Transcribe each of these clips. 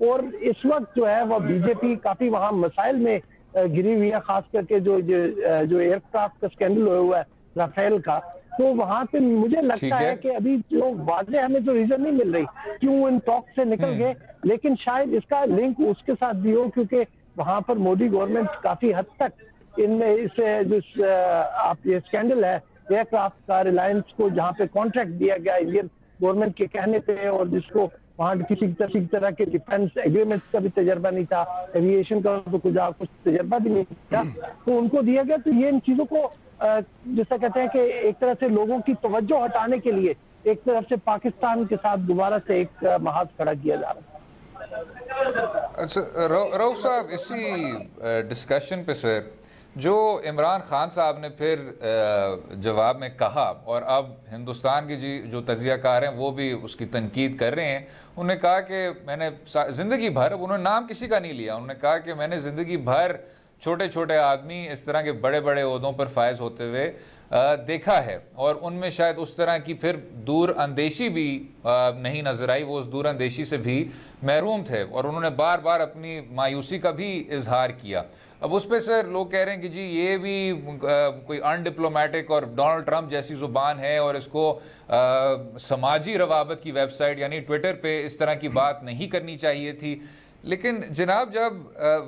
اور اس وقت جو ہے وہ بی جے پی کافی وہاں مسائل میں گری ہوئی ہے، خاص کر کے جو ایئر کرافٹ کا سکینڈل ہوا ہے رافیل کا، تو وہاں پہ مجھے لگتا ہے کہ ابھی جو واضح ہمیں تو ریزن نہیں مل رہی کیوں ان ٹاک سے نکل گئے، لیکن شاید اس کا لنک اس کے ساتھ بھی ہو کیونکہ وہاں پر مودی گورنمنٹ کافی حد تک ان میں اس آپ یہ سکینڈل ہے ایئر کرافٹ کا، ریلائنس کو جہاں پہ کانٹریکٹ دیا گیا انڈین گورنمنٹ کے کہنے پہ، اور جس کو وہاں کسی طرح کے ڈیفنس ایگریمنٹ کا بھی تجربہ نہیں تھا، ایویشن کا تو کچھ تجربہ بھی نہیں تھا، تو ان کو دیا گیا. تو یہ ان چیزوں کو جیسا کہتے ہیں کہ ایک طرح سے لوگوں کی توجہ ہٹانے کے لیے ایک طرف سے پاکستان کے ساتھ دوبارہ سے ایک محاذ کھڑا کیا جا رہا ہے. اچھا رؤف صاحب، اسی ڈسکشن پہ سر جو عمران خان صاحب نے پھر جواب میں کہا، اور اب ہندوستان کی جو تجزیہ کار ہیں وہ بھی اس کی تنقید کر رہے ہیں، انہوں نے کہا کہ میں نے زندگی بھر، انہوں نے نام کسی کا نہیں لیا، انہوں نے کہا کہ میں نے زندگی بھر چھوٹے چھوٹے آدمی اس طرح کے بڑے بڑے عہدوں پر فائز ہوتے ہوئے دیکھا ہے، اور ان میں شاید اس طرح کی پھر دور اندیشی بھی نہیں نظر آئی، وہ اس دور اندیشی سے بھی محروم تھے، اور انہوں نے بار بار اپنی مایوسی کا بھی اظہار کیا. اب اس پہ سر لوگ کہہ رہے ہیں کہ جی یہ بھی کوئی ان ڈپلومیٹک اور ڈونلڈ ٹرمپ جیسی زبان ہے، اور اس کو سماجی روابط کی ویب سائٹ یعنی ٹویٹر پہ اس طرح کی بات نہیں کرنی چاہیے تھی. لیکن جناب جب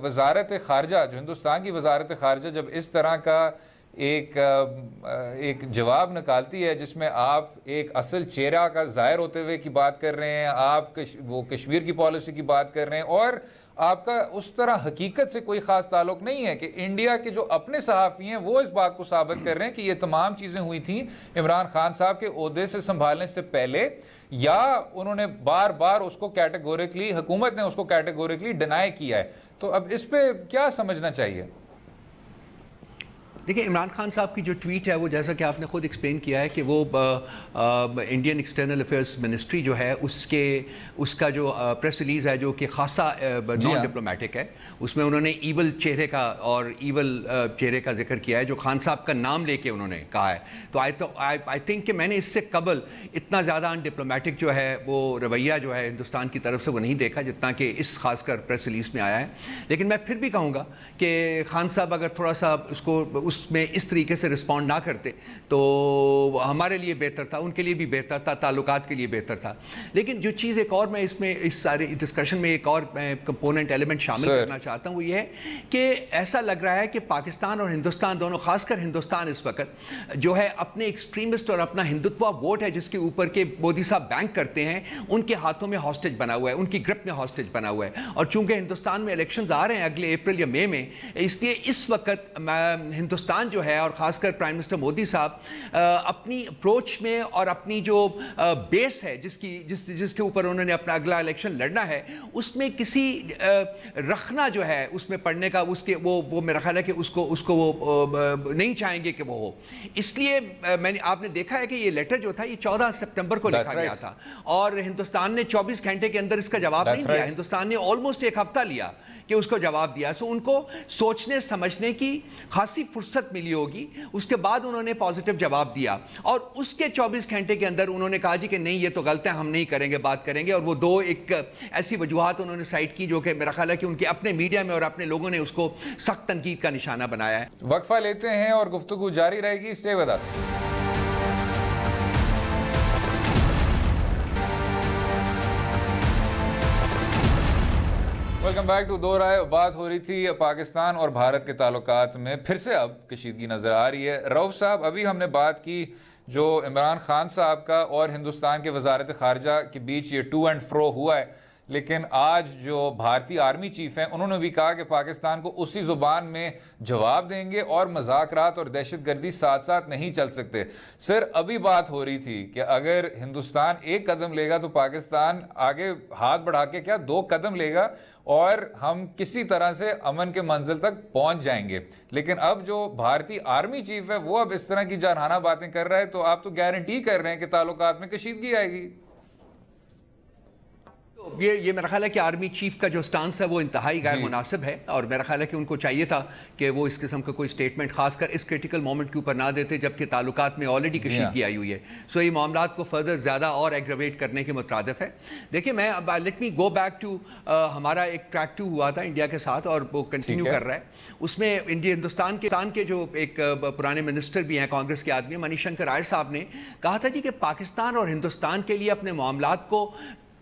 وزارت خارجہ، جو ہندوستان کی وزارت خارجہ جب اس طرح کا ایک جواب نکالتی ہے جس میں آپ ایک اصل چہرہ کا ظاہر ہوتے ہوئے کی بات کر رہے ہیں، آپ وہ کشمیر کی پالیسی کی بات کر رہے ہیں، اور آپ کا اس طرح حقیقت سے کوئی خاص تعلق نہیں ہے کہ انڈیا کے جو اپنے صحافی ہیں وہ اس بات کو ثابت کر رہے ہیں کہ یہ تمام چیزیں ہوئی تھیں عمران خان صاحب کے عہدے سے سنبھالنے سے پہلے، یا انہوں نے بار بار اس کو کیٹیگوریکلی، حکومت نے اس کو کیٹیگوریکلی ڈینائی کیا ہے. تو اب اس پہ کیا سمجھنا چاہیے؟ دیکھیں، عمران خان صاحب کی جو ٹویٹ ہے وہ جیسا کہ آپ نے خود ایکسپلین کیا ہے کہ وہ انڈین ایکسٹرنل افیئرس منسٹری جو ہے اس کا جو پریس ریلیز ہے جو کہ خاصا نان ڈپلومیٹک ہے، اس میں انہوں نے ایول چہرے کا اور ایول چہرے کا ذکر کیا ہے جو خان صاحب کا نام لے کے انہوں نے کہا ہے. تو آئی تھنک کہ میں نے اس سے قبل اتنا زیادہ ان ڈپلومیٹک جو ہے وہ رویہ جو ہے ہندوستان کی طرف سے وہ نہیں دیکھا جتنا کہ اس خاص کر پریس ریلیز میں آیا ہے. لیکن میں پھر بھی کہوں گا کہ خان صاحب اگر تھوڑا سا اس میں اس طریقے سے رسپونڈ نہ کرتے تو ہمارے لیے بہتر تھا، ان کے لیے بھی بہتر تھا، تعلقات کے لیے بہتر تھا. لیکن جو چیز ایک اور میں اس سارے ڈسکشن میں ایک اور کمپوننٹ ایلیمنٹ شامل کرنا چاہتا ہوں وہ یہ ہے کہ ایسا لگ رہا ہے کہ پاکستان اور ہندوستان دونوں، خاص کر ہندوستان اس وقت جو ہے اپنے ایکسٹریمسٹ اور اپنا ہندوتوا ووٹ ہے جس کے اوپر کے مودی صاحب بینک کرتے ہیں، ان کے ہاتھوں میں ہاسٹیج بنا ہوا ہے، ان کی گرپ میں ہاسٹیج بنا ہوا ہے. اور چونکہ ہندوستان میں الیکشنز آ رہے ہیں اگلے اپریل یا مئی میں، اس لیے اس وقت ہندوستان جو ہے اور خاص کر پرائم منسٹر مودی صاحب اپنی اپروچ میں اور اپنی جو بیس ہے جس کے اوپر انہوں نے اپنا اگلا الیکشن لڑنا ہے، اس میں کسی رکھنا جو ہے اس میں پڑھنے کا وہ میرا خیال ہے کہ اس کو وہ نہیں چاہیں گے کہ وہ ہو. اس لیے آپ نے دیکھا ہے کہ یہ لیٹر جو تھا یہ 14 سپٹمبر کو لکھا گیا تھا، اور ہندوستان نے 24 گھنٹے کے اندر اس کا جواب نہیں دیا. ہندوستان نے آلموسٹ ایک ہفتہ لیا کہ اس کو جواب دیا. سو ان کو سوچنے سمجھنے کی خاصی فرصت ملی ہوگی. اس کے بعد انہوں نے پازیٹیو جواب دیا، اور اس کے 24 گھنٹے کے اندر انہوں نے کہا جی کہ نہیں یہ تو غلط ہے، ہم نہیں کریں گے، بات کریں گے. اور وہ دو ایک ایسی وجوہات انہوں نے سائٹ کی جو کہ میرا خیال ہے کہ ان کے اپنے میڈیا میں اور اپنے لوگوں نے اس کو سخت تنقید کا نشانہ بنایا ہے. وقفہ لیتے ہیں اور گفتگو جاری رہے گی. Stay with us. Welcome back to Do Raaye. بات ہو رہی تھی پاکستان اور بھارت کے تعلقات میں پھر سے اب کشیدگی نظر آ رہی ہے. رؤف صاحب، ابھی ہم نے بات کی جو عمران خان صاحب کا اور ہندوستان کے وزارت خارجہ کے بیچ یہ ٹو اینڈ فرو ہوا ہے، لیکن آج جو بھارتی آرمی چیف ہیں انہوں نے بھی کہا کہ پاکستان کو اسی زبان میں جواب دیں گے اور مذاکرات اور دہشت گردی ساتھ ساتھ نہیں چل سکتے. سر، ابھی بات ہو رہی تھی کہ اگر ہندوستان ایک قدم لے گا تو پاکستان آگے ہاتھ بڑھا کے کیا 2 قدم لے گا اور ہم کسی طرح سے امن کے منزل تک پہنچ جائیں گے. لیکن اب جو بھارتی آرمی چیف ہے وہ اب اس طرح کی جارحانہ باتیں کر رہا ہے، تو آپ تو گارنٹی کر رہے ہیں کہ تعلقات میں کشیدگی آئے گی. یہ میرا خیال ہے کہ آرمی چیف کا جو سٹانس ہے وہ انتہائی غیر مناسب ہے، اور میرا خیال ہے کہ ان کو چاہیے تھا کہ وہ اس قسم کا کوئی سٹیٹمنٹ خاص کر اس کرٹیکل مومنٹ کے اوپر نہ دیتے جبکہ تعلقات میں آلریڈی کشیدگی آئی ہوئی ہے. سو یہ معاملات کو فردر زیادہ اور ایگریویٹ کرنے کے مترادف ہے. دیکھیں میں let me go back to ہمارا ایک ٹریک 2 ہوا تھا انڈیا کے ساتھ اور وہ کنٹینیو کر رہا ہے. اس میں ہندوستان کے جو ایک پرانے منسٹر بھی ہیں کانگریس کے آدمی منی شنکر آئر صاحب نے کہا تھا جی کہ پاکستان اور ہندوستان کے لیے اپنے معاملات کو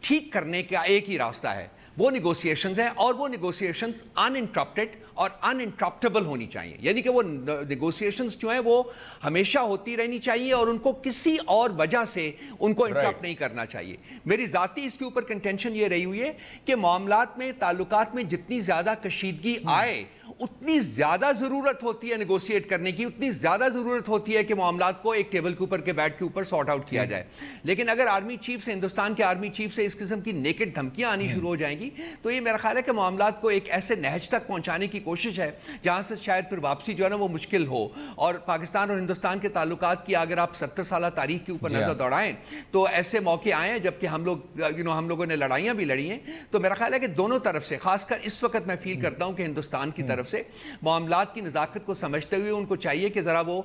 ٹھیک کرنے کا ایک ہی راستہ ہے، وہ نیگوسیشنز ہیں، اور وہ نیگوسیشنز ان انٹرپٹڈ اور ان انٹرپٹیبل ہونی چاہیے. یعنی کہ وہ نیگوسیشنز جو ہیں وہ ہمیشہ ہوتی رہنی چاہیے اور ان کو کسی اور وجہ سے ان کو انٹرپٹ نہیں کرنا چاہیے. میری ذاتی اس کے اوپر کنٹینشن یہ رہی ہوئی ہے کہ معاملات میں تعلقات میں جتنی زیادہ کشیدگی آئے اتنی زیادہ ضرورت ہوتی ہے نیگوشیٹ کرنے کی، اتنی زیادہ ضرورت ہوتی ہے کہ معاملات کو ایک ٹیبل کے اوپر کے بیٹھ کے اوپر سارٹ آؤٹ کیا جائے. لیکن اگر آرمی چیف سے، ہندوستان کے آرمی چیف سے اس قسم کی نیکڈ دھمکیاں آنی شروع ہو جائیں گی تو یہ میرا خیال ہے کہ معاملات کو ایک ایسے نہج تک پہنچانے کی کوشش ہے جہاں سے شاید پھر واپسی جو ہے نا وہ مشکل ہو. اور پاکستان اور ہندوستان کے تعلقات کی اگر آپ 70 سالہ تاریخ کے اوپر نظر دوڑائیں تو ایسے موقع آئے ہیں جبکہ ہم لوگوں نے لڑائیاں بھی لڑی ہیں. تو میرا خیال ہے کہ دونوں طرف سے، خاص کر اس وقت میں فیل کرتا ہوں کہ ہندوستان کی طرف سے معاملات کی نزاکت کو سمجھتے ہوئے ان کو چاہیے کہ ذرا وہ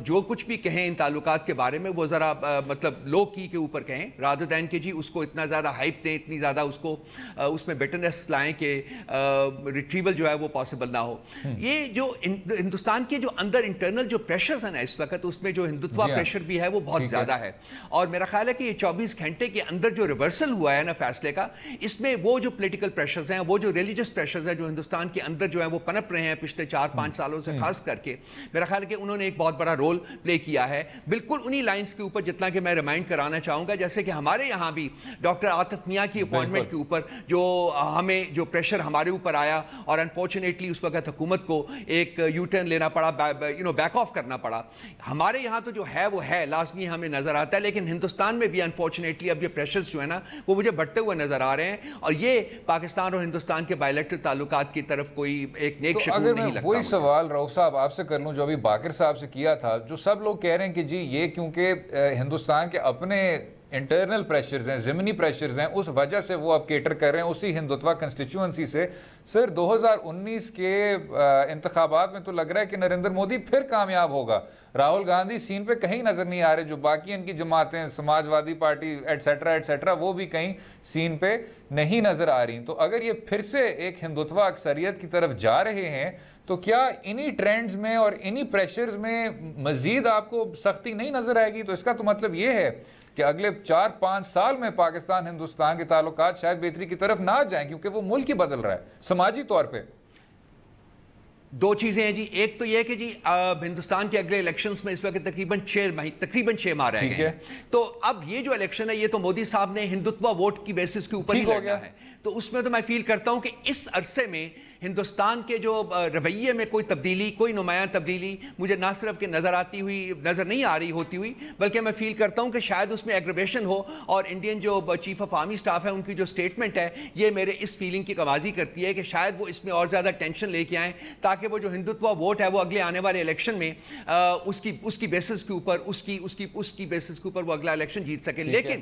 جو کچھ بھی کہیں ان تعلقات کے بارے میں وہ ذرا مطلب لو کی کے اوپر کہیں، رادر دین کہ جی اس کو اتنا زیادہ ہائپ دیں، اتنی زیادہ اس میں بیٹرنس لائیں کہ ریٹریول جو ہے وہ پاسبل نہ ہو. یہ جو ہندوستان کے جو اندر انٹرنل جو پریشرز ہیں نا اس وقت، اس میں جو ہندوتوا پریشر بھی ہے وہ بہت زیادہ ہے. اور میرا خیال ہے کہ یہ 24 گھنٹے کے اندر جو ریورسل ہوا ہے نا فیصلے کا، اس میں وہ جو پولیٹیکل پریشرز ہیں، وہ جو ریلیجس پریشرز ہیں جو ہندوستان کے اندر جو ہے وہ پنپ رہے ہیں پچھلے 4-5 سالوں سے خاص کر کے، میرا خیال ہے کہ انہوں نے ایک بہت بڑا رول پلے کیا ہے. بالکل انہی لائنز کے اوپر جتنا کہ میں ریمائنڈ کرانا چاہوں گا جیسے کہ ہمارے یہاں بھی ڈاکٹر عاطف میاں کی اپوائنٹمنٹ کے اوپر جو پریشر ہمارے اوپر آیا اور انفارچونیٹلی اس وقت حکومت کو ایک یو ٹرن لینا پڑا، بیک آف کرنا پڑا. ہمارے یہاں تو جو ہے وہ ہے لازمی ہمیں نظر آتا ہے، لیکن ہندوستان میں بھی انفارچونیٹلی اب یہ پریشرز جو ہے نا وہ مجھے بڑھتے ہوئے نظر آ رہے ہیں، اور یہ پاکستان اور ہندوستان کے بائیلیٹرل تعلقات کی طرف کوئی ایک نیک شگون نہیں لگتا. وہی سوال رؤوف صاحب آپ سے کر لوں جو ابھی باقر صاحب سے کیا تھا، جو سب لوگ کہہ رہے ہیں کہ جی یہ کیونکہ ہندوستان کے اپنے انٹرنل پریشرز ہیں، ضمنی پریشرز ہیں، اس وجہ سے وہ اب کیٹر کر رہے ہیں اسی ہندوتوا کنسٹیچوئنسی سے. سر 2019 کے انتخابات میں تو لگ رہا ہے کہ نریندر مودی پھر کامیاب ہوگا. راہل گاندھی سین پہ کہیں نظر نہیں آ رہے، جو باقی ان کی جماعتیں سماج وادی پارٹی ایٹسیٹرا وہ بھی کہیں سین پہ نہیں نظر آ رہی. تو اگر یہ پھر سے ایک ہندوتوا اکثریت کی طرف جا رہے ہیں تو کیا انہی ٹرینڈز میں اور انہی پریشرز میں مزید آپ کو سختی نہیں نظر آئے گی؟ تو اس کا تو مطلب یہ ہے کہ اگلے 4-5 سال میں پاکستان ہندوستان کے تعلقات شاید بہتری کی طرف نہ جائیں کیونکہ وہ ملک ہی بدل رہا ہے سماجی طور پہ. دو چیزیں ہیں جی. ایک تو یہ کہ جی ہندوستان کے اگلے الیکشنز میں اس وقت تقریباً 6 ماہ رہ گئے ہیں. تو اب یہ جو الیکشن ہے یہ تو مودی صاحب نے ہندوتوا ووٹ کی بیسس کے اوپر ہی لڑنا ہے. تو اس میں تو میں فیل کرتا ہوں کہ اس عرصے میں ہندوستان کے جو رویے میں کوئی تبدیلی، کوئی نمایاں تبدیلی مجھے نہ صرف کہ نظر نہیں آ رہی ہوتی ہوئی، بلکہ میں فیل کرتا ہوں کہ شاید اس میں ایگریویشن ہو. اور انڈین جو چیف آف آرمی سٹاف ہے ان کی جو سٹیٹمنٹ ہے یہ میرے اس فیلنگ کی گوازی کرتی ہے کہ شاید وہ اس میں اور زیادہ ٹینشن لے کے آئیں تاکہ وہ جو ہندوتوا ووٹ ہے وہ اگلے آنے والے الیکشن میں اس کی بیسس کے اوپر اس کی بیسس کے اوپر وہ اگلا الیکشن جیت سکے. لیکن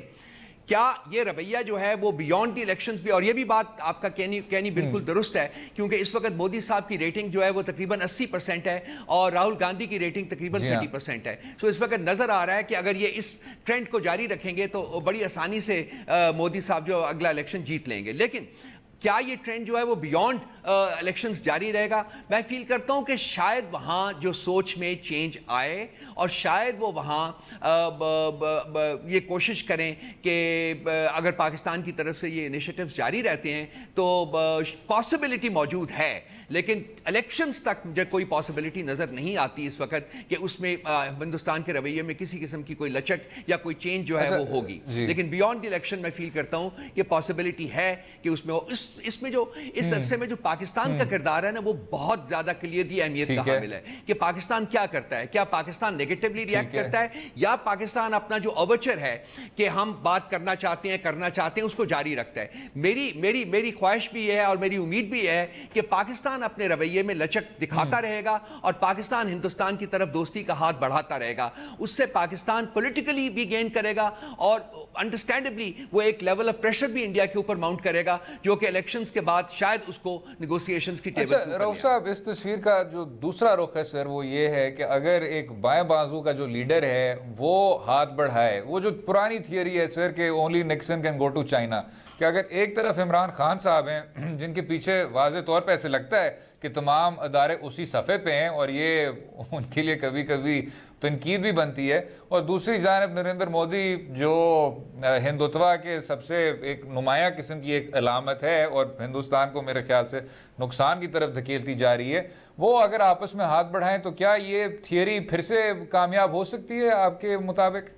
کیا یہ رویہ جو ہے وہ بیونڈ دی الیکشنز بھی، اور یہ بھی بات آپ کا کہنی بالکل درست ہے کیونکہ اس وقت مودی صاحب کی ریٹنگ جو ہے وہ تقریباً 80% ہے اور راہل گاندھی کی ریٹنگ تقریباً 30% ہے. سو اس وقت نظر آ رہا ہے کہ اگر یہ اس ٹرینڈ کو جاری رکھیں گے تو بڑی آسانی سے مودی صاحب جو اگلا الیکشن جیت لیں گے. لیکن کیا یہ ٹرینڈ جو ہے وہ بیونڈ الیکشنز جاری رہے گا؟ میں فیل کرتا ہوں کہ شاید وہاں جو سوچ میں چینج آئے اور شاید وہ وہاں یہ کوشش کریں کہ اگر پاکستان کی طرف سے یہ انیشیٹیوز جاری رہتے ہیں تو پاسبلٹی موجود ہے. لیکن الیکشنز تک مجھے کوئی پاسبلٹی نظر نہیں آتی اس وقت کہ اس میں ہندوستان کے رویے میں کسی قسم کی کوئی لچک یا کوئی چینج جو ہے وہ ہوگی. لیکن بیونڈ دی الیکشن میں فیل کرتا ہوں کہ پاسبلٹی ہے کہ اس میں اس اس میں جو اس عرصے میں جو پاکستان کا کردار ہے نا وہ بہت زیادہ کلیدی اہمیت کا حامل ہے کہ پاکستان کیا کرتا ہے. کیا پاکستان نیگیٹیولی ریئیکٹ کرتا ہے یا پاکستان اپنا جو اوورچر ہے کہ ہم بات کرنا چاہتے ہیں اس کو جاری رکھتا ہے. میری خواہش بھی ہے اور میری امید بھی ہے کہ پاکستان اپنے رویے میں لچک دکھاتا رہے گا اور پاکستان ہندوستان کی طرف دوستی کا ہاتھ بڑھاتا رہے گا. اس سے پاکستان پولیٹیکلی بھی گین کرے گا اور انڈرسٹینڈبلی وہ ایک لیول آف پریشر بھی انڈیا کے اوپر ماؤنٹ کرے گا جو کہ الیکشنز کے بعد شاید اس کو نیگوسیشنز کی ٹیبل پر. رؤوف صاحب اس تصویر کا جو دوسرا رخ ہے سر وہ یہ ہے کہ اگر ایک بائیں بازو کا جو لیڈر ہے وہ ہاتھ بڑھائے, وہ جو پرانی تھیوری ہے سر کہ only Nixon can go to China, کہ اگر ایک طرف عمران خان صاحب ہیں جن کے پیچھے واضح طور پہ ایسے لگتا ہے کہ تمام ادارے اسی صفحے پہ ہیں اور یہ ان کے لیے کبھی کبھی تنقید بھی بنتی ہے, اور دوسری جانب نریندر مودی جو ہندوتوا کے سب سے ایک نمایاں قسم کی ایک علامت ہے اور ہندوستان کو میرے خیال سے نقصان کی طرف دھکیلتی جا رہی ہے, وہ اگر آپس میں ہاتھ بڑھائیں تو کیا یہ تھیوری پھر سے کامیاب ہو سکتی ہے آپ کے مطابق؟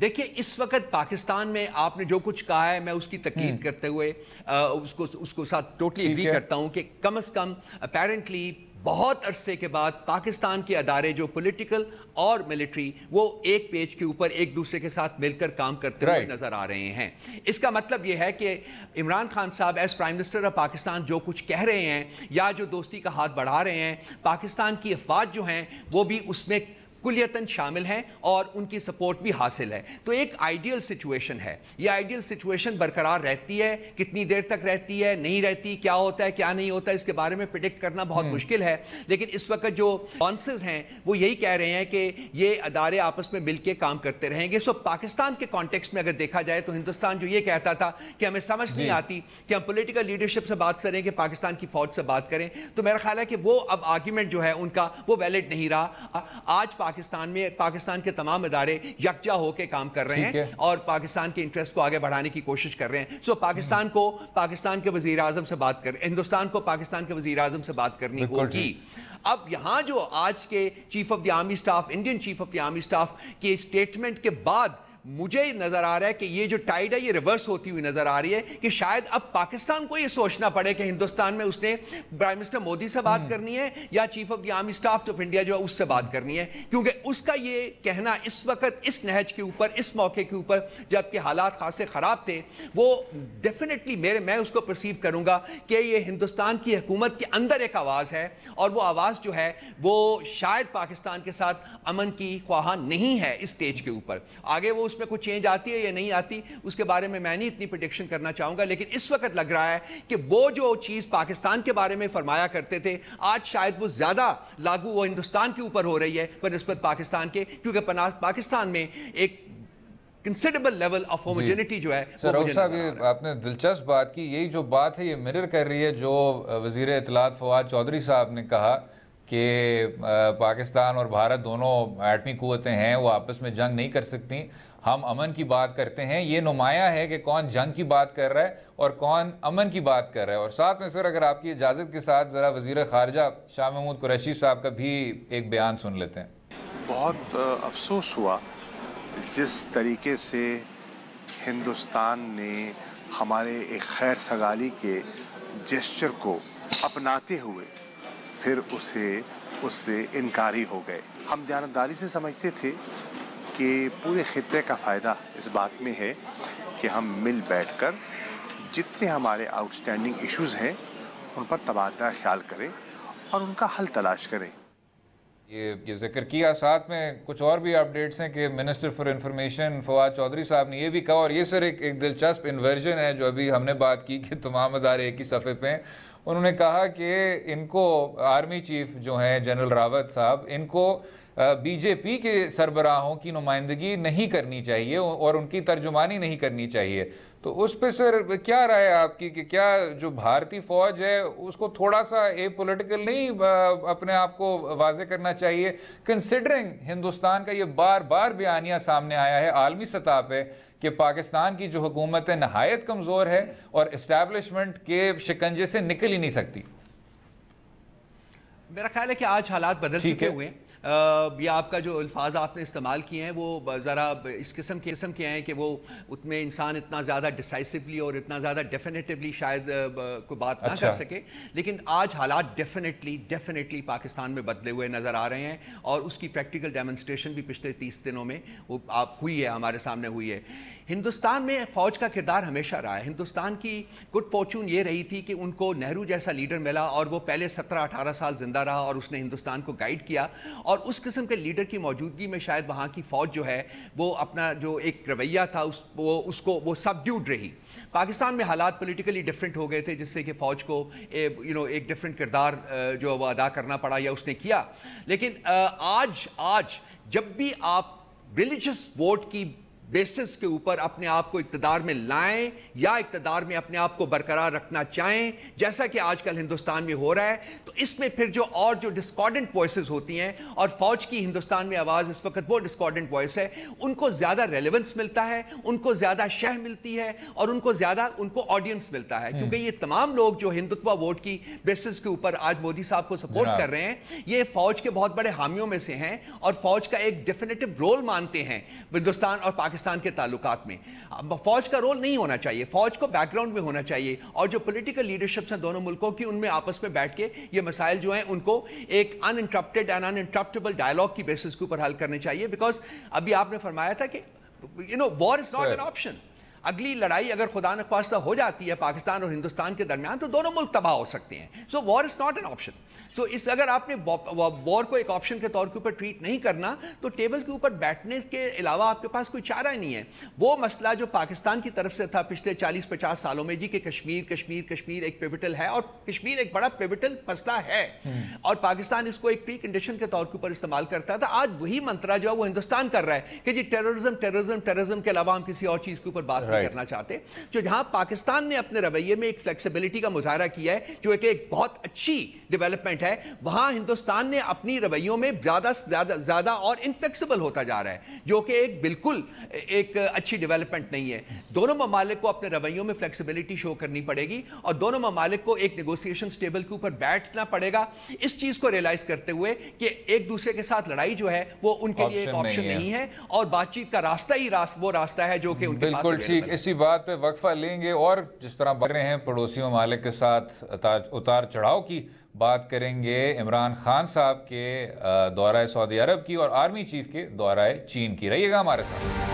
دیکھیے اس وقت پاکستان میں آپ نے جو کچھ کہا ہے میں اس کی تقلید کرتے ہوئے اس کو ساتھ ٹوٹلی ایگری کرتا ہوں کہ کم از کم اپیرنٹلی بہت عرصے کے بعد پاکستان کے ادارے جو پولیٹیکل اور ملٹری وہ ایک پیج کے اوپر ایک دوسرے کے ساتھ مل کر کام کرتے ہوئے نظر آ رہے ہیں. اس کا مطلب یہ ہے کہ عمران خان صاحب as prime minister of Pakistan جو کچھ کہہ رہے ہیں یا جو دوستی کا ہاتھ بڑھا رہے ہیں, پاکستان کی افواج جو ہیں وہ بھی اس میں کلیتاً شامل ہیں اور ان کی سپورٹ بھی حاصل ہے. تو ایک آئیڈیل سچویشن ہے. یہ آئیڈیل سچویشن برقرار رہتی ہے, کتنی دیر تک رہتی ہے, نہیں رہتی, کیا ہوتا ہے کیا نہیں ہوتا, اس کے بارے میں پریڈکٹ کرنا بہت مشکل ہے. لیکن اس وقت جو آنسرز ہیں وہ یہی کہہ رہے ہیں کہ یہ ادارے آپس میں مل کے کام کرتے رہیں گے. سو پاکستان کے کانٹیکسٹ میں اگر دیکھا جائے تو ہندوستان جو یہ کہتا تھا کہ ہمیں سمجھ نہیں آتی کہ ہم پولیٹیکل لیڈرشپ سے بات کریں کہ پاکستان کی فوج سے بات کریں, تو میرا خیال ہے کہ وہ اب آرگیومنٹ جو ہے ان کا وہ ویلڈ نہیں رہا. آج پاکستان کے تمام ادارے یکجا ہو کے کام کر رہے ہیں اور پاکستان کے انٹرسٹ کو آگے بڑھانے کی کوشش کر رہے ہیں. سو پاکستان کو پاکستان کے وزیر اعظم سے بات کر ہندوستان کو پاکستان کے وزیر اعظم سے بات کرنی ہوگی. اب یہاں جو آج کے chief of the army staff, Indian chief of the army staff کے اسٹیٹمنٹ کے بعد مجھے نظر آ رہا ہے کہ یہ جو ٹائیڈ ہے یہ ریورس ہوتی ہوئی نظر آ رہی ہے کہ شاید اب پاکستان کو یہ سوچنا پڑے کہ ہندوستان میں اس نے پرائم منسٹر مودی سے بات کرنی ہے یا chief of the army staff of India جو ہے اس سے بات کرنی ہے, کیونکہ اس کا یہ کہنا اس وقت اس نہج کے اوپر اس موقع کے اوپر جبکہ حالات خاصے خراب تھے وہ ڈیفینیٹلی میں اس کو پرسیو کروں گا کہ یہ ہندوستان کی حکومت کے اندر ایک آواز ہے اور وہ آواز جو ہے وہ شاید پاکستان کے ساتھ امن کی خواہاں نہیں ہے اس سٹیج کے اوپر. آگے وہ اس میں کوئی چینج آتی ہے یا نہیں آتی اس کے بارے میں نہیں اتنی پریڈکشن کرنا چاہوں گا, لیکن اس وقت لگ رہا ہے کہ وہ جو چیز پاکستان کے بارے میں فرمایا کرتے تھے آج شاید وہ زیادہ لاگو وہ ہندوستان کے اوپر ہو رہی ہے بنسبت پاکستان کے, کیونکہ پاکستان میں ایک کنسیڈربل لیول آف ہوموجینٹی جو ہے. رؤوف صاحب یہ آپ نے دلچسپ بات کی, یہی جو بات ہے یہ مرر کر رہی ہے جو وزیر اطلاعات فواد چودھری صاحب نے کہا کہ پاکستان اور بھارت دونوں ایٹمی قوتیں ہیں, وہ آپس میں جنگ نہیں کر سکتی, ہم امن کی بات کرتے ہیں. یہ نمایاں ہے کہ کون جنگ کی بات کر رہا ہے اور کون امن کی بات کر رہا ہے. اور ساتھ میں سر اگر آپ کی اجازت کے ساتھ ذرا وزیر خارجہ شاہ محمود قریشی صاحب کا بھی ایک بیان سن لیتے ہیں. بہت افسوس ہوا جس طریقے سے ہندوستان نے ہمارے ایک خیر سگالی کے جیسچر کو اپناتے ہوئے پھر اس سے انکاری ہو گئے. ہم دیانتداری سے سمجھتے تھے کہ پورے خطے کا فائدہ اس بات میں ہے کہ ہم مل بیٹھ کر جتنے ہمارے آؤٹ اسٹینڈنگ ایشوز ہیں ان پر تبادلہ خیال کریں اور ان کا حل تلاش کریں. یہ ذکر کیا, ساتھ میں کچھ اور بھی اپڈیٹس ہیں کہ minister for information Fawad Chaudhry صاحب نے یہ بھی کہا, اور یہ سر ایک دلچسپ انورژن ہے جو ابھی ہم نے بات کی کہ تمام ادارے ایک ہی صفحے پہ ہیں. انہوں نے کہا کہ ان کو آرمی چیف جو ہیں جنرل راوت صاحب, ان کو بی جے پی کے سربراہوں کی نمائندگی نہیں کرنی چاہیے اور ان کی ترجمانی نہیں کرنی چاہیے. تو اس پہ سر کیا رائے ہے آپ کی کہ کیا جو بھارتی فوج ہے اس کو تھوڑا سا اے پولیٹیکل نہیں اپنے آپ کو واضح کرنا چاہیے, کنسیڈرنگ ہندوستان کا یہ بار بار بیانیہ سامنے آیا ہے عالمی سطح پہ کہ پاکستان کی جو حکومت ہے نہایت کمزور ہے اور اسٹیبلشمنٹ کے شکنجے سے نکل ہی نہیں سکتی. میرا خیال ہے کہ آج حالات بدل چکے ہوئے ہیں. یا آپ کا جو الفاظ آپ نے استعمال کیے ہیں وہ ذرا اس قسم کے ہیں کہ وہ اس میں انسان اتنا زیادہ ڈیسائسولی اور اتنا زیادہ ڈیفینیٹیولی شاید کوئی بات نہ کر سکے، لیکن آج حالات ڈیفینیٹلی پاکستان میں بدلے ہوئے نظر آ رہے ہیں، اور اس کی پریکٹیکل ڈیمونسٹریشن بھی پچھلے 30 دنوں میں وہ ہوئی ہے، ہمارے سامنے ہوئی ہے۔ ہندوستان میں فوج کا کردار ہمیشہ رہا ہے۔ ہندوستان کی گڈ فارچون یہ رہی تھی کہ ان کو نہرو جیسا لیڈر ملا، اور وہ پہلے 17-18 سال زندہ رہا اور اس نے ہندوستان کو گائیڈ کیا، اور اس قسم کے لیڈر کی موجودگی میں شاید وہاں کی فوج جو ہے وہ اپنا جو ایک رویہ تھا وہ سبڈیوڈ رہی۔ پاکستان میں حالات پولیٹیکلی ڈیفرنٹ ہو گئے تھے، جس سے کہ فوج کو ایک ڈیفرنٹ کردار جو وہ ادا کرنا پڑا یا اس نے کیا۔ لیکن آج جب بھی آپ ریلیجس ووٹ کی بیسس کے اوپر اپنے آپ کو اقتدار میں لائیں یا اقتدار میں اپنے آپ کو برقرار رکھنا چاہیں، جیسا کہ آج کل ہندوستان میں ہو رہا ہے، تو اس میں پھر جو ڈسکارڈنٹ وائسز ہوتی ہیں، اور فوج کی ہندوستان میں آواز اس وقت وہ ڈسکارڈنٹ وائس ہے، ان کو زیادہ ریلیونس ملتا ہے، ان کو زیادہ شہ ملتی ہے، اور ان کو آڈینس ملتا ہے، کیونکہ یہ تمام لوگ جو ہندوتوا ووٹ کی بیسس کے اوپر آج مودی صاحب کو سپورٹ کر رہے ہیں، یہ فوج کے بہت بڑے حامیوں میں سے ہیں، اور فوج کا ایک ڈیفینیٹو رول مانتے ہیں ہندوستان اور پاکستان کے تعلقات میں۔ فوج کا رول نہیں ہونا چاہیے، فوج کو بیک گراؤنڈ میں ہونا چاہیے، اور جو پولیٹیکل لیڈرشپس ہیں دونوں ملکوں کی، ان میں آپس میں بیٹھ کے یہ مسائل جو ہیں ان کو ایک انٹرپٹیڈ اینڈ انٹرپٹیبل ڈائلاگ کی بیسس کے اوپر حل کرنے چاہیے، بیکاز ابھی آپ نے فرمایا تھا کہ وار از ناٹ این آپشن۔ اگلی لڑائی اگر خدا نخواستہ ہو جاتی ہے پاکستان اور ہندوستان کے درمیان، تو دونوں ملک تباہ ہو سکتے ہیں۔ سو وار از ناٹ این آپشن۔ تو اگر آپ نے وار کو ایک آپشن کے طور کے اوپر ٹریٹ نہیں کرنا، تو ٹیبل کے اوپر بیٹھنے کے علاوہ آپ کے پاس کوئی چارہ نہیں ہے۔ وہ مسئلہ جو پاکستان کی طرف سے تھا پچھلے 40-50 سالوں میں، جی کہ کشمیر ایک پیوٹل ہے، اور کشمیر ایک بڑا پیوٹل مسئلہ ہے، اور پاکستان اس کو ایک پری کنڈیشن کے طور کے اوپر استعمال کرتا تھا۔ آج وہی منترا جو ہے وہ ہندوستان کر رہا ہے کہ جی ٹیررزم کے علاوہ ہم کسی اور چیز کے اوپر بات نہیں کرنا چاہتے۔ جو جہاں پاکستان نے اپنے رویے میں ایک فلیکسیبلٹی کا مظاہرہ کیا ہے، جو کہ ایک بہت اچھی ڈیولپمنٹ ہے، وہاں ہندوستان نے اپنی رویوں میں زیادہ اور انفلیکسیبل ہوتا جا رہا ہے، جو کہ بالکل ایک اچھی ڈیولپمنٹ نہیں ہے۔ دونوں ممالک کو اپنے رویوں میں فلیکسیبلٹی شو کرنی پڑے گی، اور دونوں ممالک کو ایک نیگوسیشن ٹیبل کے اوپر بیٹھنا پڑے گا، اس چیز کو ریلائز کرتے ہوئے کہ ایک دوسرے کے ساتھ لڑائی جو ہے وہ ان کے لیے ایک آپشن نہیں ہے، اور بات چیت کا راستہ ہی وہ راستہ ہے جو کہ ان کے پاس بالکل ٹھیک۔ اسی بات پہ وقفہ لیں گے، اور جس طرح بڑھ رہے ہیں پڑوسی ممالک کے ساتھ اتار چڑھاؤ کی بات کریں گے، عمران خان صاحب کے دورہ سعودی عرب کی اور آرمی چیف کے دورہ چین کی۔ رہیے گا ہمارے ساتھ۔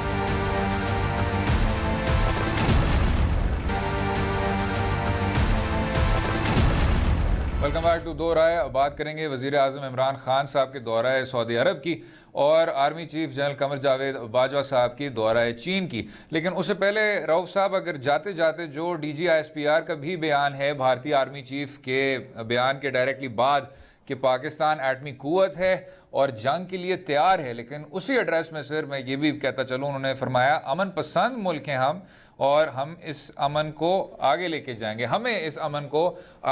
Welcome back to Do Raaye. بات کریں گے وزیر اعظم عمران خان صاحب کے دورہ سعودی عرب کی اور army chief general Qamar Javed Bajwa صاحب کی دورہ چین کی، لیکن اس سے پہلے رؤف صاحب اگر جاتے جاتے جو D G I S P R کا بھی بیان ہے، بھارتی آرمی چیف کے بیان کے ڈائریکٹلی بعد کہ پاکستان ایٹمی قوت ہے اور جنگ کے لیے تیار ہے، لیکن اسی ایڈریس میں سر میں یہ بھی کہتا چلوں، انہوں نے فرمایا امن پسند ملک ہیں ہم، اور ہم اس امن کو آگے لے کے جائیں گے، ہمیں اس امن کو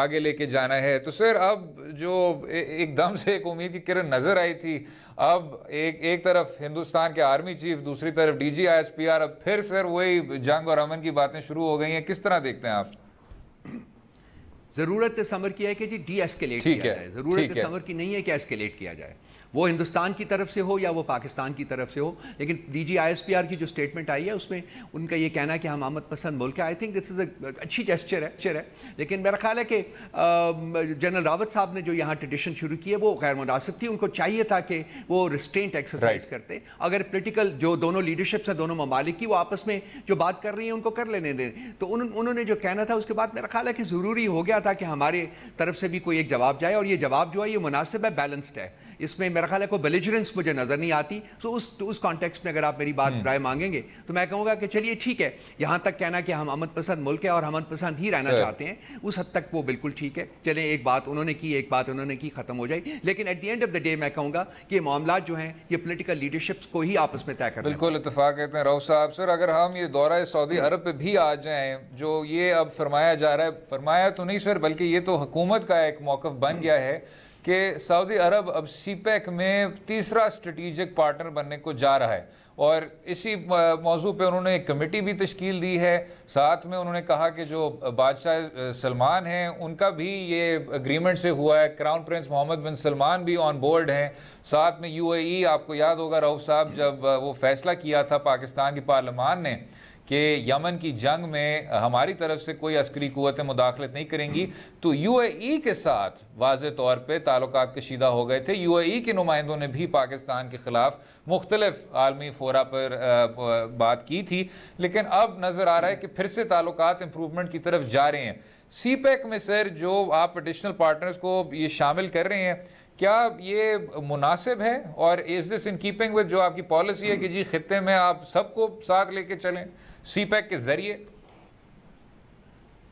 آگے لے کے جانا ہے۔ تو سر اب جو ایک دم سے ایک امید کی کرن نظر آئی تھی، اب ایک طرف ہندوستان کے آرمی چیف، دوسری طرف D G I S P R, اب پھر سر وہی جنگ اور امن کی باتیں شروع ہو گئی ہیں، کس طرح دیکھتے ہیں آپ؟ ضرورت سمر کی ہے کہ جی ڈی ایسکیلیٹ کیا جائے، ضرورت سمر کی نہیں ہے کہ ایسکیلیٹ کیا جائے، وہ ہندوستان کی طرف سے ہو یا وہ پاکستان کی طرف سے ہو۔ لیکن D G I S P R کی جو سٹیٹمنٹ آئی ہے اس میں ان کا یہ کہنا ہے کہ ہم امن پسند ملک ہے، آئی تھنک دس از اے اچھی جیسچر ہے، لیکن میرا خیال ہے کہ جنرل راوت صاحب نے جو یہاں ٹریڈیشن شروع کی ہے وہ غیر مناسب تھی، ان کو چاہیے تھا کہ وہ ریسٹرینٹ ایکسرسائز کرتے، اگر پولیٹیکل جو دونوں لیڈرشپس ہیں دونوں ممالک کی وہ آپس میں جو بات کر رہی ہیں ان کو کر لینے دیں، تو انہوں نے جو کہنا تھا اس کے بعد میرا خیال ہے کہ ضروری ہو گیا تھا کہ ہمارے طرف سے بھی کوئی ایک جواب جائے، اور یہ جواب جو ہے یہ مناسب ہے، بیلنسڈ ہے، اس میں میرا خیال ہے کوئی بیلیجرنس مجھے نظر نہیں آتی۔ تو اس کانٹیکسٹ میں اگر آپ میری بات رائے مانگیں گے تو میں کہوں گا کہ چلیے ٹھیک ہے، یہاں تک کہنا کہ ہم امن پسند ملک ہے اور ہم امن پسند ہی رہنا چاہتے ہیں، اس حد تک وہ بالکل ٹھیک ہے، چلیں ایک بات انہوں نے کی، ایک بات انہوں نے کی، ختم ہو جائے، لیکن at the end of the day میں کہوں گا کہ یہ معاملات جو ہیں یہ پولیٹیکل لیڈرشپس کو ہی آپس میں طے کرنا۔ بالکل اتفاق کہتے ہیں رؤف صاحب۔ سر اگر ہم یہ دورہ سعودی عرب پہ بھی آ جائیں، جو یہ اب فرمایا جا رہا ہے، فرمایا تو نہیں سر بلکہ یہ تو حکومت کا ایک موقف بن گیا ہے کہ سعودی عرب اب سی پیک میں تیسرا اسٹریٹجک پارٹنر بننے کو جا رہا ہے، اور اسی موضوع پہ انہوں نے ایک کمیٹی بھی تشکیل دی ہے. ساتھ میں انہوں نے کہا کہ جو بادشاہ سلمان ہیں ان کا بھی یہ اگریمنٹ سے ہوا ہے, کراؤن پرنس محمد بن سلمان بھی آن بورڈ ہیں. ساتھ میں UAE, آپ کو یاد ہوگا رؤف صاحب, جب وہ فیصلہ کیا تھا پاکستان کی پارلیمان نے کہ یمن کی جنگ میں ہماری طرف سے کوئی عسکری قوتیں مداخلت نہیں کریں گی, تو UAE کے ساتھ واضح طور پہ تعلقات کشیدہ ہو گئے تھے. UAE کے نمائندوں نے بھی پاکستان کے خلاف مختلف عالمی فورا پر بات کی تھی, لیکن اب نظر آ رہا ہے کہ پھر سے تعلقات امپروومنٹ کی طرف جا رہے ہیں. سی پیک میں سر جو آپ ایڈیشنل پارٹنرز کو یہ شامل کر رہے ہیں, کیا یہ مناسب ہے, اور از دس ان کیپنگ وتھ جو آپ کی پالیسی ہے کہ جی خطے میں آپ سب کو ساتھ لے کے چلیں سی پیک کے ذریعے؟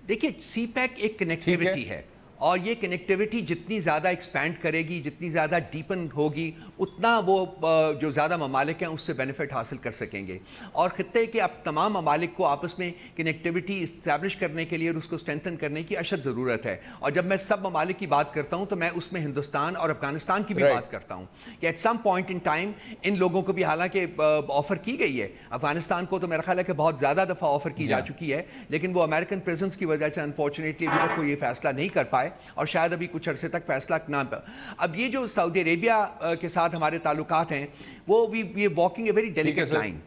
دیکھیے, سی پیک ایک کنیکٹیوٹی ہے, اور یہ کنیکٹیوٹی جتنی زیادہ ایکسپینڈ کرے گی, جتنی زیادہ ڈیپن ہوگی, اتنا وہ جو زیادہ ممالک ہیں اس سے بینیفٹ حاصل کر سکیں گے. اور خطے کے اب تمام ممالک کو آپس میں کنیکٹیوٹی اسٹیبلش کرنے کے لیے اور اس کو اسٹرینتھن کرنے کی اشد ضرورت ہے. اور جب میں سب ممالک کی بات کرتا ہوں تو میں اس میں ہندوستان اور افغانستان کی بھی بات کرتا ہوں کہ at some point in time ان لوگوں کو بھی حالانکہ آفر کی گئی ہے, افغانستان کو تو میرا خیال ہے کہ بہت زیادہ دفعہ آفر کی جا چکی ہے, لیکن وہ امریکن پریزنس کی وجہ سے انفارچونیٹلی ابھی تک کوئی یہ فیصلہ نہیں کر پائے, اور شاید ابھی کچھ عرصے تک فیصلہ نہ. اب یہ جو سعودی عربیہ کے ساتھ ہمارے تعلقات ہیں وہ we walking a very delicate line.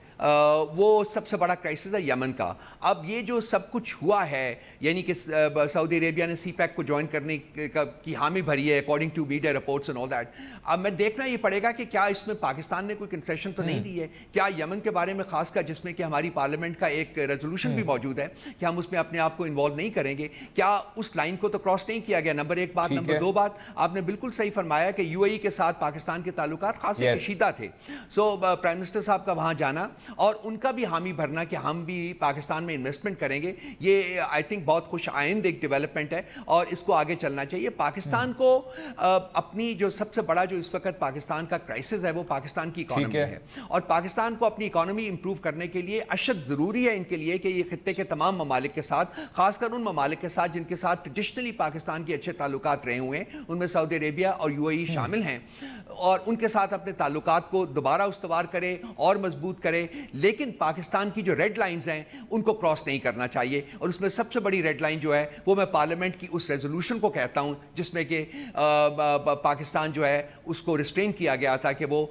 وہ سب سے بڑا کرائسس ہے یمن کا. اب یہ جو سب کچھ ہوا ہے, یعنی کہ سعودی عربیہ نے سی پیک کو جوائن کرنے کی حامی بھری ہے according to media reports and all that. اب میں دیکھنا یہ پڑے گا کہ کیا اس میں پاکستان نے کوئی کنسیشن تو نہیں دی ہے, کیا یمن کے بارے میں خاص کر جس میں کہ ہماری پارلیمنٹ کا ایک ریزولوشن بھی موجود ہے کہ ہم اس میں اپنے آپ کو انوالو نہیں کریں گے, کیا اس لائن کو تو کراس نہیں کیا گیا. نمبر ایک بات. نمبر دو بات, آپ نے بالکل صحیح فرمایا کہ UAE کے ساتھ پاکستان کے تعلقات خاصے کشیدہ تھے. سو پرائم منسٹر صاحب کا وہاں جانا اور ان کا بھی حامی بھرنا کہ ہم بھی پاکستان میں انویسٹمنٹ کریں گے, یہ آئی تھنک بہت خوش آئند ایک ڈیولپمنٹ ہے, اور اس کو آگے چلنا چاہیے. پاکستان کو اپنی جو سب سے بڑا جو اس وقت پاکستان کا کرائسس ہے وہ پاکستان کی اکانومی ہے, اور پاکستان کو اپنی اکانومی امپروو کرنے کے لیے اشد ضروری ہے ان کے لیے کہ یہ خطے کے تمام ممالک کے ساتھ, خاص کر ان ممالک کے ساتھ جن کے ساتھ ٹریڈیشنلی پاکستان کے اچھے تعلقات رہے ہوئے ہیں, ان میں سعودی عربیہ اور UAE شامل ہیں, اور ان کے ساتھ اپنے تعلقات کو دوبارہ استوار کرے اور مضبوط کرے. لیکن پاکستان کی جو ریڈ لائنز ہیں ان کو کراس نہیں کرنا چاہیے, اور اس میں سب سے بڑی ریڈ لائن جو ہے وہ میں پارلیمنٹ کی اس ریزولوشن کو کہتا ہوں جس میں کہ پاکستان جو ہے اس کو ریسٹرین کیا گیا تھا کہ وہ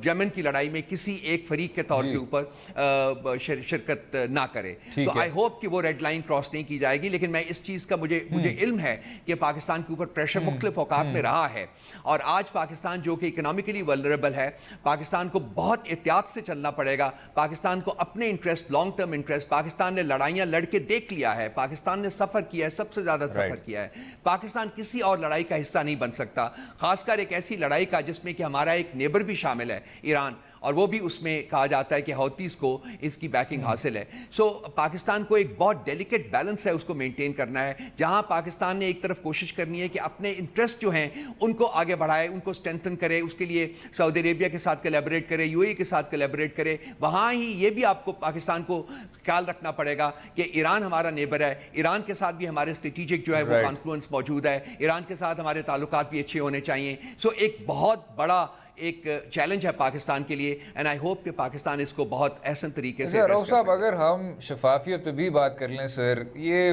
یمن کی لڑائی میں کسی ایک فریق کے طور کے اوپر شرکت نہ کرے. تو آئی ہوپ کہ وہ ریڈ لائن کراس نہیں کی جائے گی, لیکن میں اس چیز کا مجھے علم ہے کہ پاکستان کے اوپر پریشر مختلف اوقات میں رہا ہے, اور آج پاکستان جو کہ اکنامکلی ولنریبل ہے, پاکستان کو بہت احتیاط سے چلنا پڑے گا. پاکستان کو اپنے interest, long term interest, Pakistan نے لڑائیاں لڑ کے دیکھ لیا ہے, پاکستان نے سفر کیا ہے, سب سے زیادہ سفر کیا ہے. پاکستان کسی اور لڑائی کا حصہ نہیں بن سکتا, خاص کر ایک ایسی لڑائی کا جس میں کہ ہمارا ایک نیبر بھی شامل ہے, ایران, اور وہ بھی اس میں کہا جاتا ہے کہ حوثیز کو اس کی بیکنگ حاصل ہے. سو پاکستان کو ایک بہت ڈیلیکیٹ بیلنس ہے اس کو مینٹین کرنا ہے, جہاں پاکستان نے ایک طرف کوشش کرنی ہے کہ اپنے انٹرسٹ جو ہیں ان کو آگے بڑھائے, ان کو اسٹرینتھن کرے, اس کے لیے سعودی عربیہ کے ساتھ کولیبریٹ کرے, UAE کے ساتھ کولیبریٹ کرے. وہاں ہی یہ بھی آپ کو پاکستان کو خیال رکھنا پڑے گا کہ ایران ہمارا نیبر ہے, ایران کے ساتھ بھی ہمارے اسٹریٹجک جو ہے وہ کانفلوئنس موجود ہے, ایران کے ساتھ ہمارے تعلقات بھی اچھے ہونے چاہیے. سو ایک بہت بڑا ایک چیلنج ہے پاکستان کے لیے, اینڈ آئی ہوپ کہ پاکستان اس کو بہت احسن طریقے سے. رؤف صاحب, اگر ہم شفافیت پہ بھی بات کر لیں سر, یہ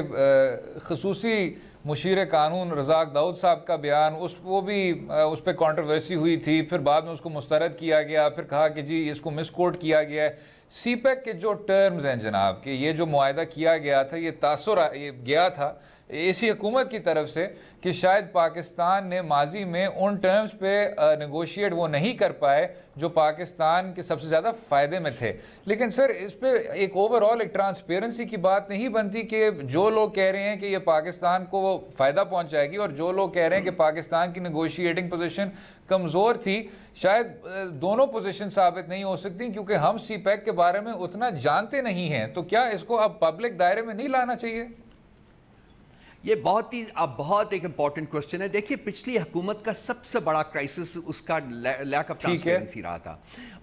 خصوصی مشیر قانون رزاق داؤد صاحب کا بیان, وہ بھی اس پہ کنٹروورسی ہوئی تھی, پھر بعد میں اس کو مسترد کیا گیا, پھر کہا کہ جی اس کو مس کوٹ کیا گیا ہے. سی پیک کے جو ٹرمز ہیں جناب, کہ یہ جو معاہدہ کیا گیا تھا, یہ تاثر گیا تھا اسی حکومت کی طرف سے کہ شاید پاکستان نے ماضی میں ان ٹرمز پہ نیگوشیٹ وہ نہیں کر پائے جو پاکستان کے سب سے زیادہ فائدے میں تھے. لیکن سر اس پہ ایک اوورآل ایک ٹرانسپیرنسی کی بات نہیں بنتی کہ جو لوگ کہہ رہے ہیں کہ یہ پاکستان کو فائدہ پہنچائے گی, اور جو لوگ کہہ رہے ہیں کہ پاکستان کی نیگوشیٹنگ پوزیشن کمزور تھی, شاید دونوں پوزیشن ثابت نہیں ہو سکتی کیونکہ ہم سی پیک کے بارے میں اتنا جانتے نہیں ہیں. تو کیا اس کو اب پبلک دائرے میں نہیں لانا چاہیے؟ یہ بہت ایک امپورٹنٹ کوسچن ہے. دیکھیے, پچھلی حکومت کا سب سے بڑا کرائسس اس کا لیک آف ٹرانسپیرنسی رہا تھا,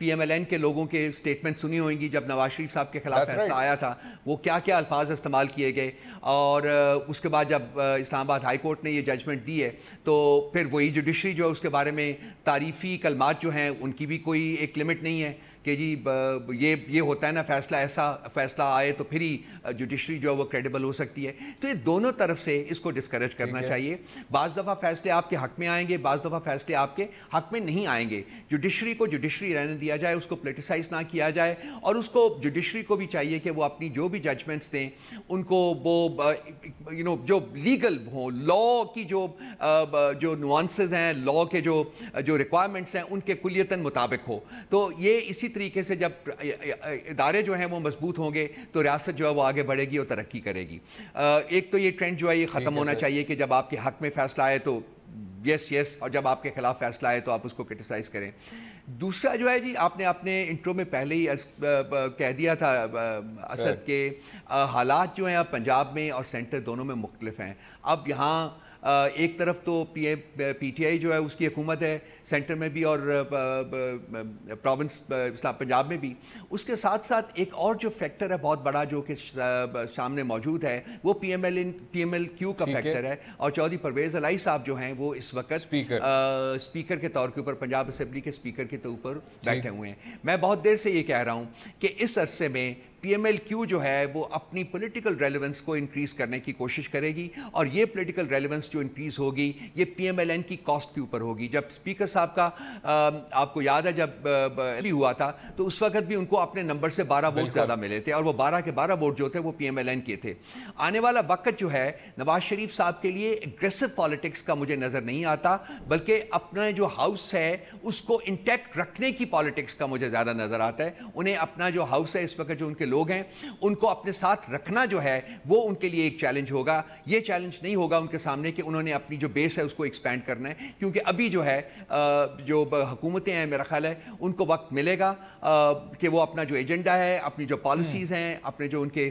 PMLN کے لوگوں کے اسٹیٹمنٹ سنی ہوئیں گی جب نواز شریف صاحب کے خلاف فیصلہ آیا تھا، وہ کیا کیا الفاظ استعمال کیے گئے، اور اس کے بعد جب اسلام آباد ہائی کورٹ نے یہ ججمنٹ دی ہے تو پھر وہی جوڈیشری جو ہے اس کے بارے میں تعریفی کلمات جو ہیں ان کی بھی کوئی ایک لمٹ نہیں ہے کہ جی یہ ہوتا ہے نا فیصلہ، ایسا فیصلہ آئے تو پھر ہی جوڈیشری جو ہے وہ کریڈیبل ہو سکتی ہے. تو یہ دونوں طرف سے اس کو ڈسکریج کرنا چاہیے. بعض دفعہ فیصلے آپ کے حق میں آئیں گے، بعض دفعہ فیصلے آپ کے حق میں نہیں آئیں گے. جوڈیشری کو جوڈیشری رہنے دیا جائے، اس کو پولیٹیسائز نہ کیا جائے، اور اس کو جوڈیشری کو بھی چاہیے کہ وہ اپنی جو بھی ججمنٹس دیں ان کو وہ جو لیگل ہوں، لا کی جو نوانسز ہیں، لا کے جو ریکوائرمنٹس ہیں ان کے کلیتاً مطابق ہو. تو یہ اسی طریقے سے جب ادارے جو ہیں وہ مضبوط ہوں گے تو ریاست جو ہے وہ آگے بڑھے گی اور ترقی کرے گی. ایک تو یہ ٹرینڈ جو ہے یہ ختم ہونا چاہیے کہ جب آپ کے حق میں فیصلہ آئے تو یس، اور جب آپ کے خلاف فیصلہ آئے تو آپ اس کو کرٹیسائز کریں. دوسرا جو ہے جی، آپ نے اپنے انٹرو میں پہلے ہی کہہ دیا تھا اسد کے حالات جو ہیں اب پنجاب میں اور سینٹر دونوں میں مختلف ہیں. اب یہاں ایک طرف تو پی ٹی آئی جو ہے اس کی حکومت ہے سینٹر میں بھی اور پروونس پنجاب میں بھی. اس کے ساتھ ساتھ ایک اور جو فیکٹر ہے بہت بڑا جو کہ سامنے موجود ہے وہ پی ایم ایل کیو کا فیکٹر ہے. اور چودھری پرویز الہی صاحب جو ہیں وہ اس وقت اسپیکر کے طور کے اوپر پنجاب اسمبلی کے اسپیکر کے اوپر بیٹھے ہوئے ہیں. میں بہت دیر سے یہ کہہ رہا ہوں کہ اس عرصے میں پی ایم ایل کیو جو ہے وہ اپنی پولیٹیکل ریلیونس کو انکریز کرنے کی کوشش کرے گی، اور یہ پولیٹیکل ریلیونس جو انکریز ہوگی یہ پی ایم ایل این کی کاسٹ کے اوپر ہوگی. جب اسپیکر صاحب کا آپ کو یاد ہے جب بھی ہوا تھا تو اس وقت بھی ان کو اپنے نمبر سے 12 ووٹ زیادہ ملے تھے، اور وہ 12 کے 12 ووٹ جو تھے وہ پی ایم ایل این کے تھے. آنے والا وقت جو ہے نواز شریف صاحب کے لیے اگریسو پالیٹکس کا مجھے نظر نہیں آتا، بلکہ اپنا جو ہاؤس ہے اس کو انٹیکٹ رکھنے کی پالیٹکس کا مجھے زیادہ نظر آتا ہے. انہیں اپنا جو ہاؤس ہے اس وقت جو ان کے لوگ ہیں ان کو اپنے ساتھ رکھنا جو ہے وہ ان کے لیے ایک چیلنج ہوگا. یہ چیلنج نہیں ہوگا ان کے سامنے کہ انہوں نے اپنی جو بیس ہے اس کو ایکسپینڈ کرنا ہے، کیونکہ ابھی جو ہے جو حکومتیں ہیں میرا خیال ہے ان کو وقت ملے گا کہ وہ اپنا جو ایجنڈا ہے، اپنی جو پالیسیز ہیں، اپنے جو ان کے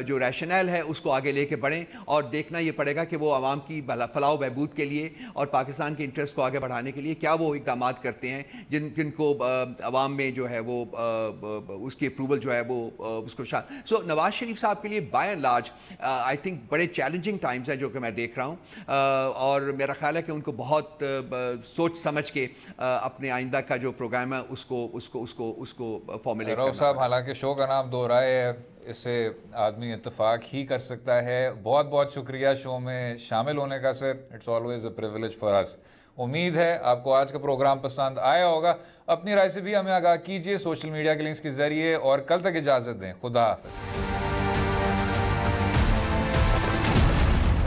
جو ریشنل ہے اس کو آگے لے کے بڑھیں. اور دیکھنا یہ پڑے گا کہ وہ عوام کی فلاح و بہبود کے لیے اور پاکستان کے انٹرسٹ کو آگے بڑھانے کے لیے کیا وہ اقدامات کرتے ہیں جن کو عوام میں جو ہے وہ اس کی اپروول جو ہے وہ اس کو سو نواز شریف صاحب کے لیے by and large I think بڑے چیلنجنگ ٹائمز ہیں جو کہ میں دیکھ رہا ہوں، اور میرا خیال ہے کہ ان کو بہت سوچ سمجھ کے اپنے آئندہ کا جو پروگرام ہے اس کو فارمولیٹ کرنا. صاحب حالانکہ شو کا نام دو رائے ہے، اس سے آدمی اتفاق ہی کر سکتا ہے. بہت بہت شکریہ شو میں شامل ہونے کا sir. It's always a privilege for us. امید ہے آپ کو آج کا پروگرام پسند آیا ہوگا. اپنی رائے سے بھی ہمیں آگاہ کیجیے سوشل میڈیا کے لنکس کے ذریعے، اور کل تک اجازت دیں. خدا حافظ.